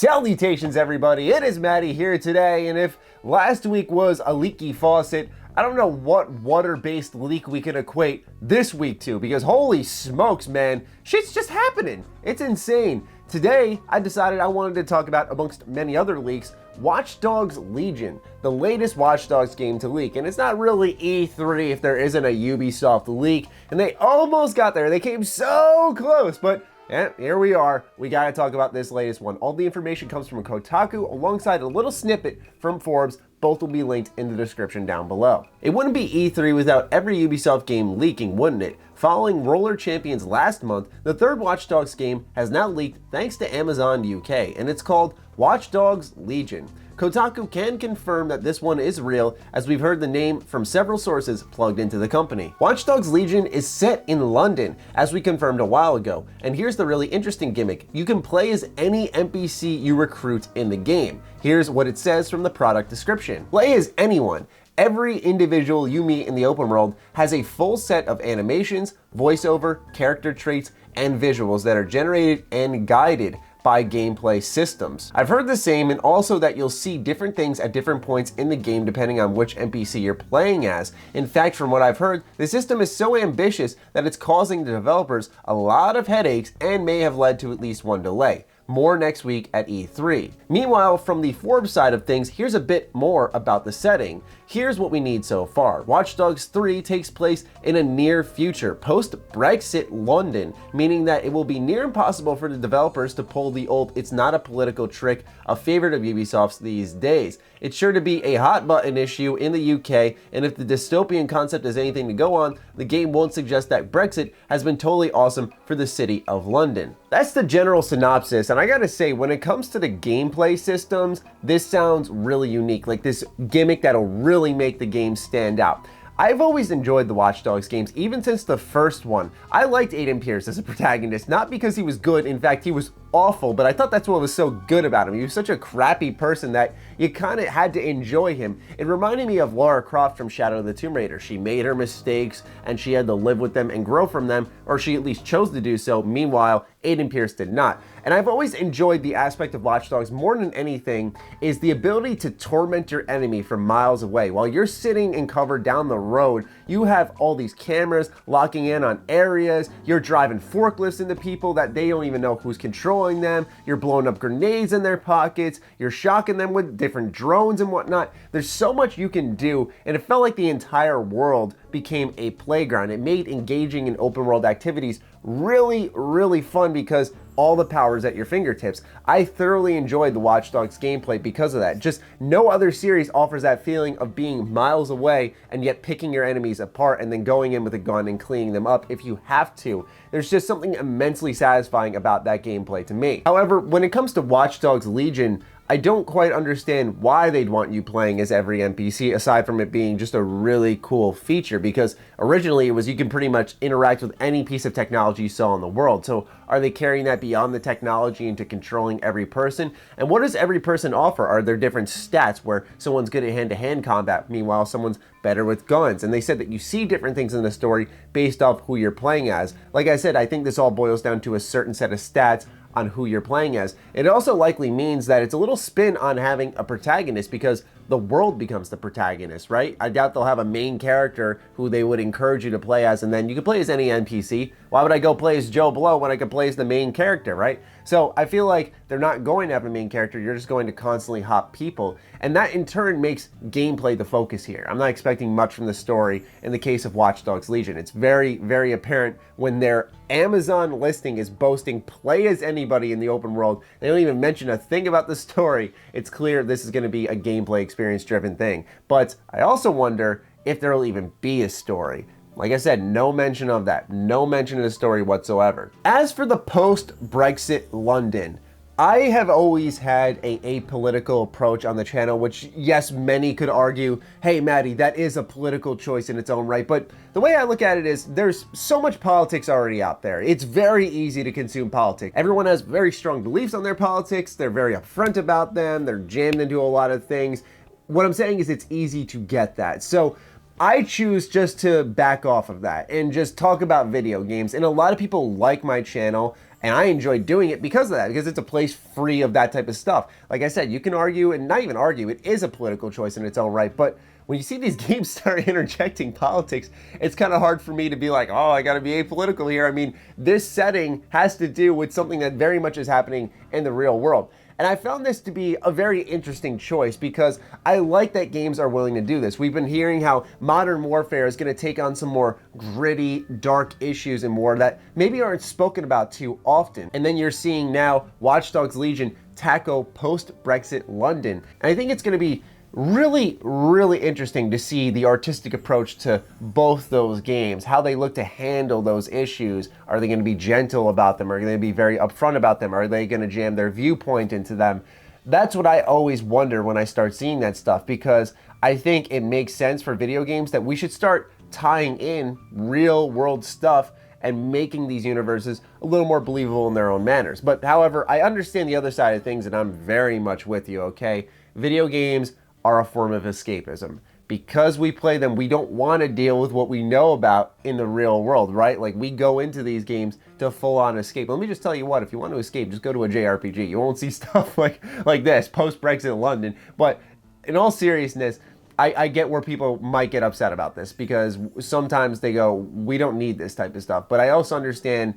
Salutations everybody, it is Matty here today, and if last week was a leaky faucet, I don't know what water-based leak we can equate this week to, because holy smokes, man, shit's just happening. It's insane. Today, I decided I wanted to talk about, amongst many other leaks, Watch Dogs Legion, the latest Watch Dogs game to leak. And it's not really E3 if there isn't a Ubisoft leak, and they almost got there. They came so close, but yeah, here we are. We gotta talk about this latest one. All the information comes from Kotaku alongside a little snippet from Forbes. Both will be linked in the description down below. It wouldn't be E3 without every Ubisoft game leaking, wouldn't it? Following Roller Champions last month, the third Watch Dogs game has now leaked thanks to Amazon UK, and it's called Watch Dogs Legion. Kotaku can confirm that this one is real, as we've heard the name from several sources plugged into the company. Watch Dogs Legion is set in London, as we confirmed a while ago, and here's the really interesting gimmick. You can play as any NPC you recruit in the game. Here's what it says from the product description. Play as anyone. Every individual you meet in the open world has a full set of animations, voiceover, character traits, and visuals that are generated and guided by gameplay systems. I've heard the same, and also that you'll see different things at different points in the game depending on which NPC you're playing as. In fact, from what I've heard, the system is so ambitious that it's causing the developers a lot of headaches and may have led to at least one delay. More next week at E3. Meanwhile, from the Forbes side of things, here's a bit more about the setting. Here's what we need so far. Watch Dogs 3 takes place in a near future, post-Brexit London, meaning that it will be near impossible for the developers to pull the old "it's not a political trick," a favorite of Ubisoft's these days. It's sure to be a hot button issue in the UK, and if the dystopian concept is anything to go on, the game won't suggest that Brexit has been totally awesome for the city of London. That's the general synopsis, and I gotta say, when it comes to the gameplay systems, this sounds really unique, like this gimmick that'll really make the game stand out. I've always enjoyed the Watch Dogs games, even since the first one. I liked Aiden Pierce as a protagonist, not because he was good, in fact he was awful, but I thought that's what was so good about him. He was such a crappy person that you kind of had to enjoy him. It reminded me of Lara Croft from Shadow of the Tomb Raider. She made her mistakes and she had to live with them and grow from them, or she at least chose to do so. Meanwhile, Aiden Pierce did not. And I've always enjoyed the aspect of Watch Dogs more than anything is the ability to torment your enemy from miles away. While you're sitting in cover down the road, you have all these cameras locking in on areas, you're driving forklifts into people that they don't even know who's controlling them, you're blowing up grenades in their pockets, you're shocking them with different drones and whatnot. There's so much you can do, and it felt like the entire world became a playground. It made engaging in open world activities really, really fun because all the power's at your fingertips. I thoroughly enjoyed the Watch Dogs gameplay because of that. Just no other series offers that feeling of being miles away and yet picking your enemies apart and then going in with a gun and cleaning them up if you have to. There's just something immensely satisfying about that gameplay to me. However, when it comes to Watch Dogs Legion, I don't quite understand why they'd want you playing as every NPC, aside from it being just a really cool feature, because originally it was you can pretty much interact with any piece of technology you saw in the world. So are they carrying that beyond the technology into controlling every person? And what does every person offer? Are there different stats where someone's good at hand-to-hand combat, meanwhile someone's better with guns? And they said that you see different things in the story based off who you're playing as. Like I said, I think this all boils down to a certain set of stats on who you're playing as. It also likely means that it's a little spin on having a protagonist because the world becomes the protagonist, right? I doubt they'll have a main character who they would encourage you to play as, and then you can play as any NPC. Why would I go play as Joe Blow when I could play as the main character, right? So I feel like they're not going to have a main character, you're just going to constantly hop people, and that in turn makes gameplay the focus here. I'm not expecting much from the story in the case of Watch Dogs Legion. It's very, very apparent when their Amazon listing is boasting play as anybody in the open world. They don't even mention a thing about the story. It's clear this is going to be a gameplay experience driven thing. But I also wonder if there'll even be a story. Like I said, no mention of that. No mention of the story whatsoever. As for the post-Brexit London, I have always had a apolitical approach on the channel, which yes, many could argue, hey Matty, that is a political choice in its own right, but the way I look at it is there's so much politics already out there. It's very easy to consume politics. Everyone has very strong beliefs on their politics, they're very upfront about them, they're jammed into a lot of things. What I'm saying is it's easy to get that. So I choose just to back off of that and just talk about video games. And a lot of people like my channel And I enjoy doing it because of that, because it's a place free of that type of stuff. Like I said, you can argue, and not even argue, it is a political choice in its own right, but when you see these games start interjecting politics, it's kind of hard for me to be like, oh, I got to be apolitical here. I mean, this setting has to do with something that very much is happening in the real world. And I found this to be a very interesting choice because I like that games are willing to do this. We've been hearing how Modern Warfare is going to take on some more gritty, dark issues and more that maybe aren't spoken about too often. And then you're seeing now Watch Dogs Legion tackle post-Brexit London. And I think it's going to be really, really interesting to see the artistic approach to both those games, how they look to handle those issues. Are they going to be gentle about them? Are they going to be very upfront about them? Are they going to jam their viewpoint into them? That's what I always wonder when I start seeing that stuff, because I think it makes sense for video games that we should start tying in real world stuff and making these universes a little more believable in their own manners. But however, I understand the other side of things, and I'm very much with you, okay? Video games are a form of escapism. Because we play them, we don't want to deal with what we know about in the real world, right? Like, we go into these games to full-on escape. Let me just tell you what, if you want to escape, just go to a JRPG. You won't see stuff like this, post-Brexit London. But in all seriousness, I get where people might get upset about this, because sometimes they go, we don't need this type of stuff. But I also understand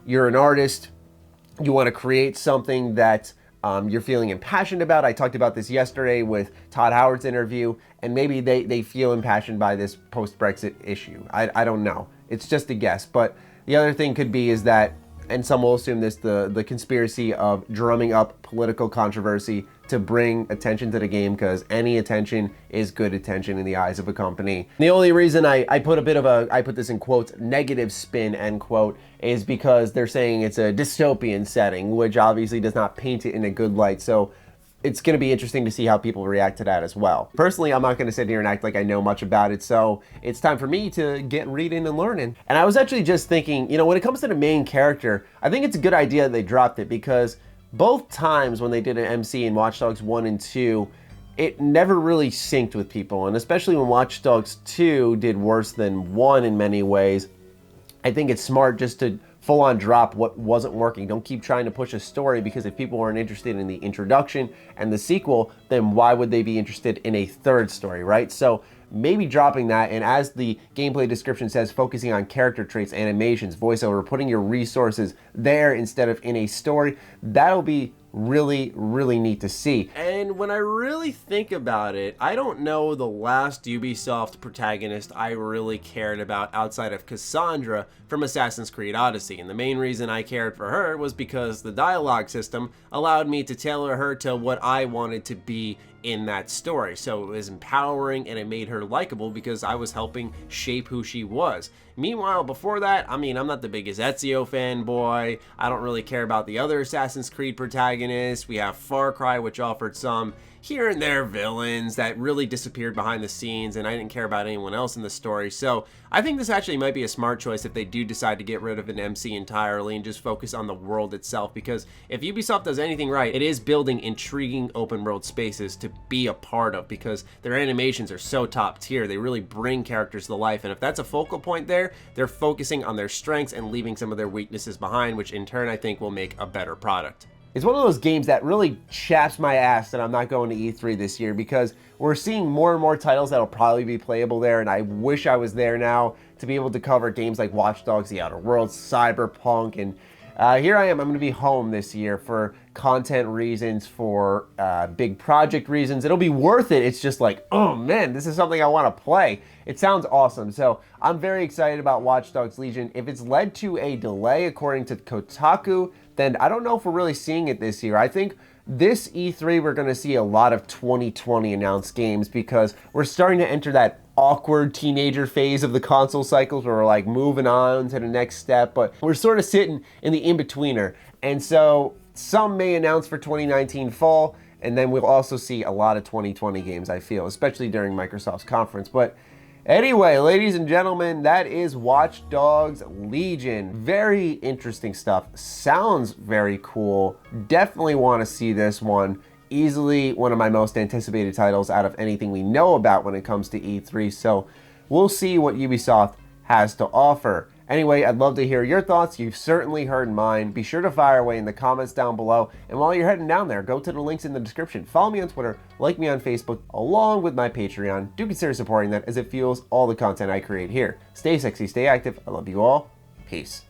you're an artist, you want to create something that you're feeling impassioned about. I talked about this yesterday with Todd Howard's interview, and maybe they feel impassioned by this post-Brexit issue. I don't know. It's just a guess. But the other thing could be is that, and some will assume this, the conspiracy of drumming up political controversy to bring attention to the game, because any attention is good attention in the eyes of a company. The only reason I put a bit of a, I put this in quotes, negative spin, end quote, is because they're saying it's a dystopian setting, which obviously does not paint it in a good light. So it's going to be interesting to see how people react to that as well. Personally, I'm not going to sit here and act like I know much about it, so it's time for me to get reading and learning. And I was actually just thinking, you know, when it comes to the main character, I think it's a good idea that they dropped it, because both times when they did an MC in Watch Dogs 1 and 2, it never really synced with people, and especially when Watch Dogs 2 did worse than 1 in many ways, I think it's smart just to full-on drop what wasn't working. Don't keep trying to push a story, because if people aren't interested in the introduction and the sequel, then why would they be interested in a third story, right? So maybe dropping that, and as the gameplay description says, focusing on character traits, animations, voiceover, putting your resources there instead of in a story, that'll be really, really neat to see. And when I really think about it, I don't know the last Ubisoft protagonist I really cared about outside of Cassandra from Assassin's Creed Odyssey. And the main reason I cared for her was because the dialogue system allowed me to tailor her to what I wanted to be in that story. So it was empowering, and it made her likable because I was helping shape who she was. Meanwhile, before that, I mean, I'm not the biggest Ezio fanboy. I don't really care about the other Assassin's Creed protagonists. We have Far Cry, which offered some here and there villains that really disappeared behind the scenes, and I didn't care about anyone else in the story. So I think this actually might be a smart choice if they do decide to get rid of an MC entirely and just focus on the world itself, because if Ubisoft does anything right, it is building intriguing open world spaces to be a part of, because their animations are so top tier. They really bring characters to life, and if that's a focal point there, they're focusing on their strengths and leaving some of their weaknesses behind, which in turn I think will make a better product. It's one of those games that really chaps my ass that I'm not going to E3 this year, because we're seeing more and more titles that'll probably be playable there, and I wish I was there now to be able to cover games like Watch Dogs, The Outer Worlds, Cyberpunk, and here I am. I'm going to be home this year for content reasons, for big project reasons. It'll be worth it. It's just like, oh man, this is something I want to play. It sounds awesome. So I'm very excited about Watch Dogs Legion. If it's led to a delay, according to Kotaku, then I don't know if we're really seeing it this year. I think this E3 we're going to see a lot of 2020 announced games, because we're starting to enter that awkward teenager phase of the console cycles where we're like moving on to the next step, but we're sort of sitting in the in-betweener. And so some may announce for 2019 fall, and then we'll also see a lot of 2020 games, I feel, especially during Microsoft's conference. But anyway, ladies and gentlemen, that is Watch Dogs Legion. Very interesting stuff. Sounds very cool. Definitely want to see this one. Easily one of my most anticipated titles out of anything we know about when it comes to E3. So we'll see what Ubisoft has to offer. Anyway, I'd love to hear your thoughts. You've certainly heard mine. Be sure to fire away in the comments down below. And while you're heading down there, go to the links in the description. Follow me on Twitter, like me on Facebook, along with my Patreon. Do consider supporting that as it fuels all the content I create here. Stay sexy, stay active. I love you all. Peace.